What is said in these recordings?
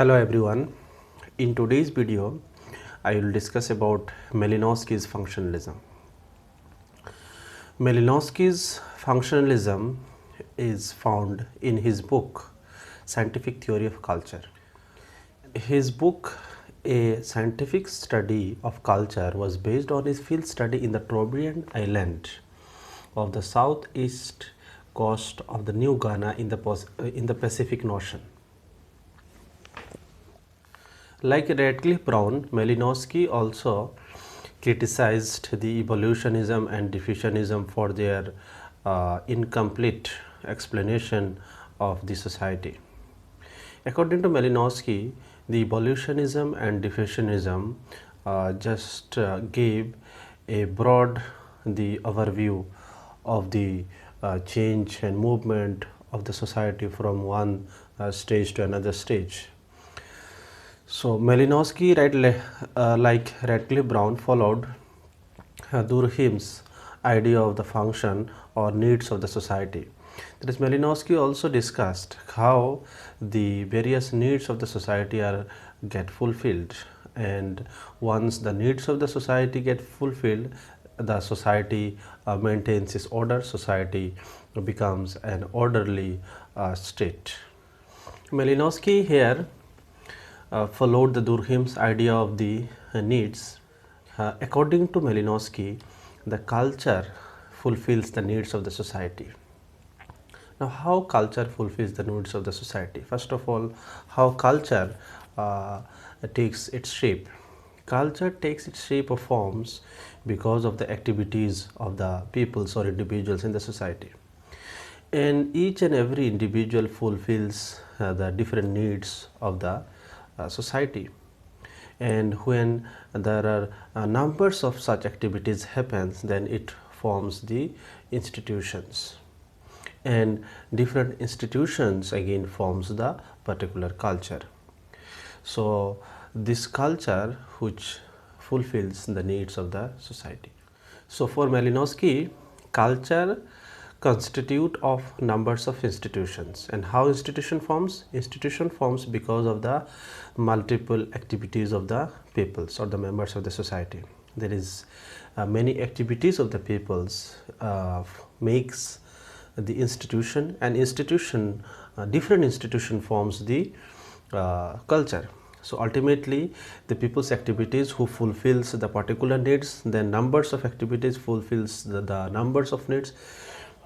Hello everyone. In today's video, I will discuss about Malinowski's functionalism. Malinowski's functionalism is found in his book Scientific Theory of Culture. His book, A Scientific Study of Culture, was based on his field study in the Trobriand Island of the southeast coast of the New Ghana in the Pacific Ocean. Like Radcliffe Brown, Malinowski also criticized the evolutionism and diffusionism for their incomplete explanation of the society. According to Malinowski, the evolutionism and diffusionism just gave a broad the overview of the change and movement of the society from one stage to another stage. So Malinowski, like Radcliffe Brown, followed Durkheim's idea of the function or needs of the society. That is, Malinowski also discussed how the various needs of the society get fulfilled, and once the needs of the society get fulfilled, the society maintains its order. Society becomes an orderly state. Malinowski here followed the Durkheim's idea of the needs. According to Malinowski, the culture fulfills the needs of the society. Now, how culture fulfills the needs of the society? First of all, how culture takes its shape. Culture takes its shape or forms because of the activities of the peoples or individuals in the society. And each and every individual fulfills the different needs of the society, and when there are numbers of such activities happens, then it forms the institutions, and different institutions again forms the particular culture. So this culture which fulfills the needs of the society. So for Malinowski, culture constitute of numbers of institutions. And how institution forms? Institution forms because of the multiple activities of the peoples or the members of the society. There is many activities of the peoples makes the institution, and institution different institution forms the culture. So ultimately the people's activities who fulfills the particular needs, then numbers of activities fulfills the numbers of needs,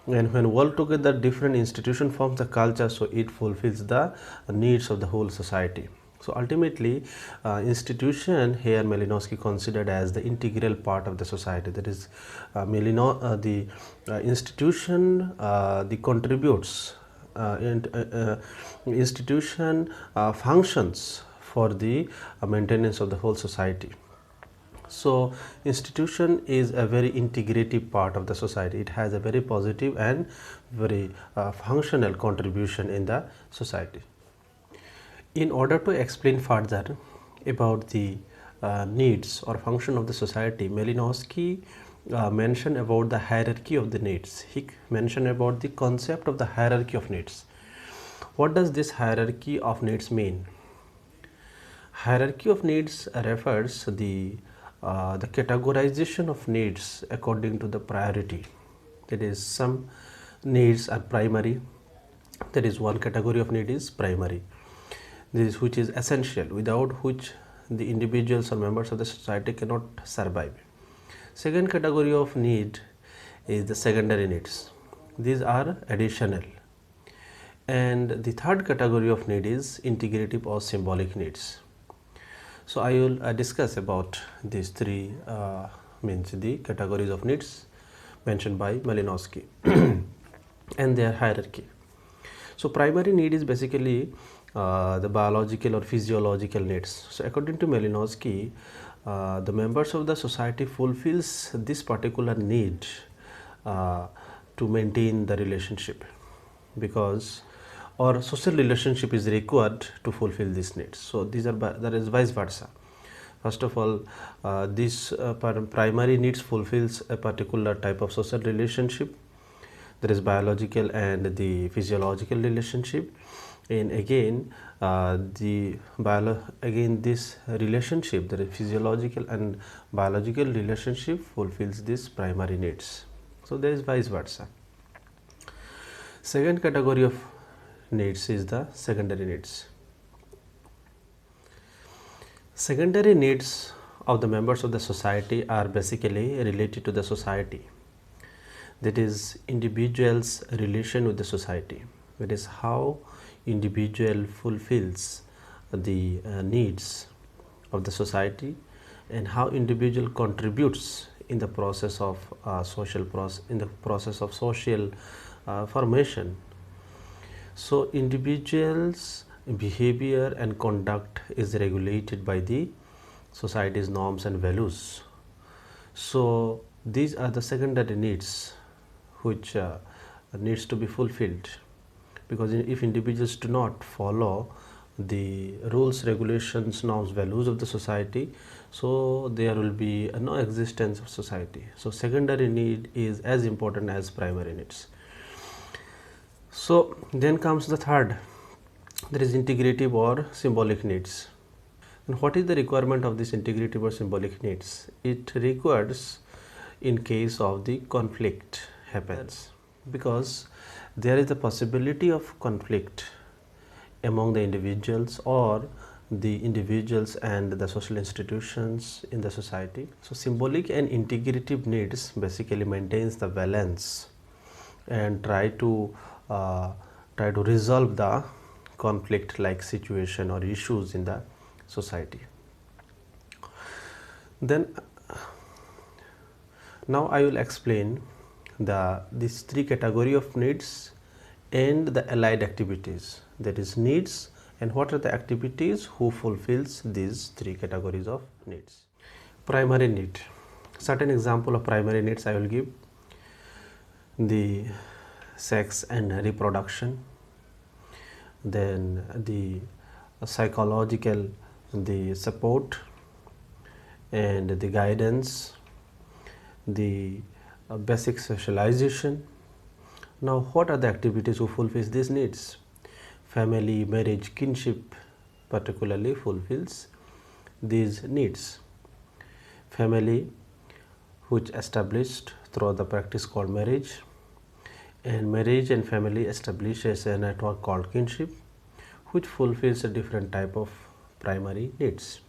and when all together different institution forms the culture, so it fulfills the needs of the whole society. So ultimately institution here Malinowski considered as the integral part of the society. That is, the institution the contributes institution functions for the maintenance of the whole society. So institution is a very integrative part of the society. It has a very positive and very functional contribution in the society. In order to explain further about the needs or function of the society, Malinowski mentioned about the hierarchy of the needs. He mentioned about the concept of the hierarchy of needs. What does this hierarchy of needs mean? Hierarchy of needs refers the categorization of needs according to the priority. That is, some needs are primary. That is, one category of need is primary. This is which is essential, without which the individuals or members of the society cannot survive. Second category of need is the secondary needs. These are additional. And the third category of need is integrative or symbolic needs. So I will discuss about these three means the categories of needs mentioned by Malinowski and their hierarchy. So primary need is basically the biological or physiological needs. So according to Malinowski, the members of the society fulfills this particular need to maintain the relationship, because or social relationship is required to fulfill these needs. So these are that is vice versa. First of all, this primary needs fulfills a particular type of social relationship. There is biological and the physiological relationship, And again, again this relationship, the physiological and biological relationship fulfills these primary needs. So there is vice versa. Second category of needs is the secondary needs. Secondary needs of the members of the society are basically related to the society, that is individual's relation with the society. That is how individual fulfills the needs of the society, and how individual contributes in the process of social formation. So individuals behavior and conduct is regulated by the society's norms and values. So these are the secondary needs which needs to be fulfilled, because if individuals do not follow the rules, regulations, norms, values of the society, so there will be no existence of society. So secondary need is as important as primary needs. So then comes the third, that is integrative or symbolic needs. And what is the requirement of this integrative or symbolic needs? It requires in case of the conflict happens, because there is the possibility of conflict among the individuals or the individuals and the social institutions in the society. So symbolic and integrative needs basically maintains the balance and try to resolve the conflict like situation or issues in the society. Then now I will explain these three category of needs and the allied activities, that is needs and what are the activities who fulfills these three categories of needs. Primary need. Certain example of primary needs I will give: the sex and reproduction, then the psychological, the support and the guidance, the basic socialization. Now what are the activities who fulfills these needs? Family, marriage, kinship particularly fulfills these needs. Family, which established through the practice called marriage, and marriage and family establishes a network called kinship, which fulfills a different type of primary needs.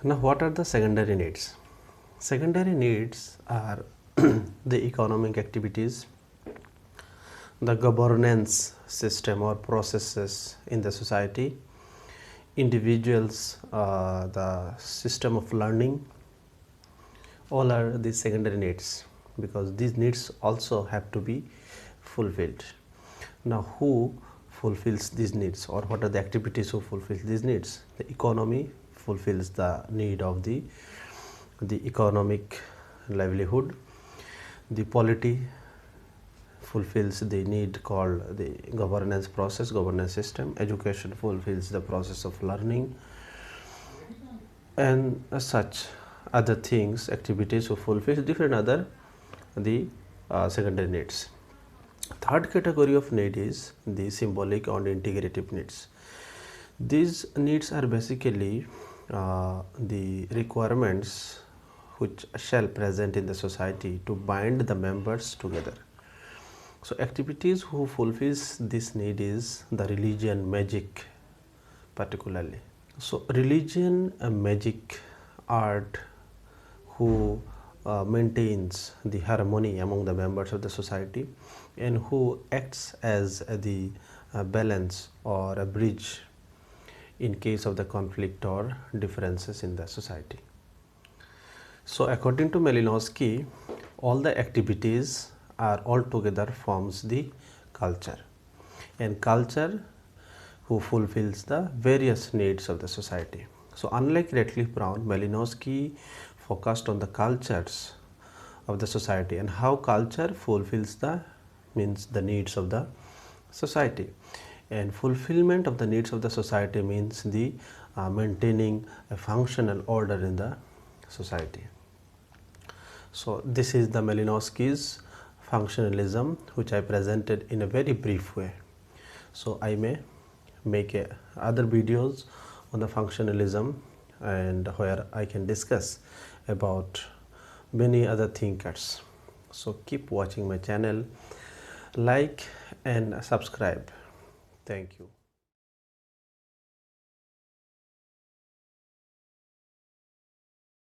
Now what are the secondary needs? Secondary needs are the economic activities, the governance system or processes in the society, individuals, the system of learning. All are the secondary needs, because these needs also have to be fulfilled. Now who fulfills these needs, or what are the activities who fulfill these needs? The economy fulfills the need of the economic livelihood. The polity fulfills the need called the governance process, governance system. Education fulfills the process of learning, and as such other things, activities who fulfill different other the secondary needs. Third category of need is the symbolic and integrative needs. These needs are basically the requirements which shall present in the society to bind the members together. So activities who fulfills this need is the religion, magic particularly. So religion, magic, art, who maintains the harmony among the members of the society, and who acts as the balance or a bridge in case of the conflict or differences in the society. So according to Malinowski, all the activities are altogether forms the culture, and culture who fulfills the various needs of the society. So unlike Ratcliffe Brown, Malinowski focused on the cultures of the society and how culture fulfills the needs of the society. And fulfillment of the needs of the society means the maintaining a functional order in the society. So this is the Malinowski's functionalism, which I presented in a very brief way. So I may make other videos on the functionalism, and where I can discuss about many other thinkers. So keep watching my channel, like and subscribe. Thank you.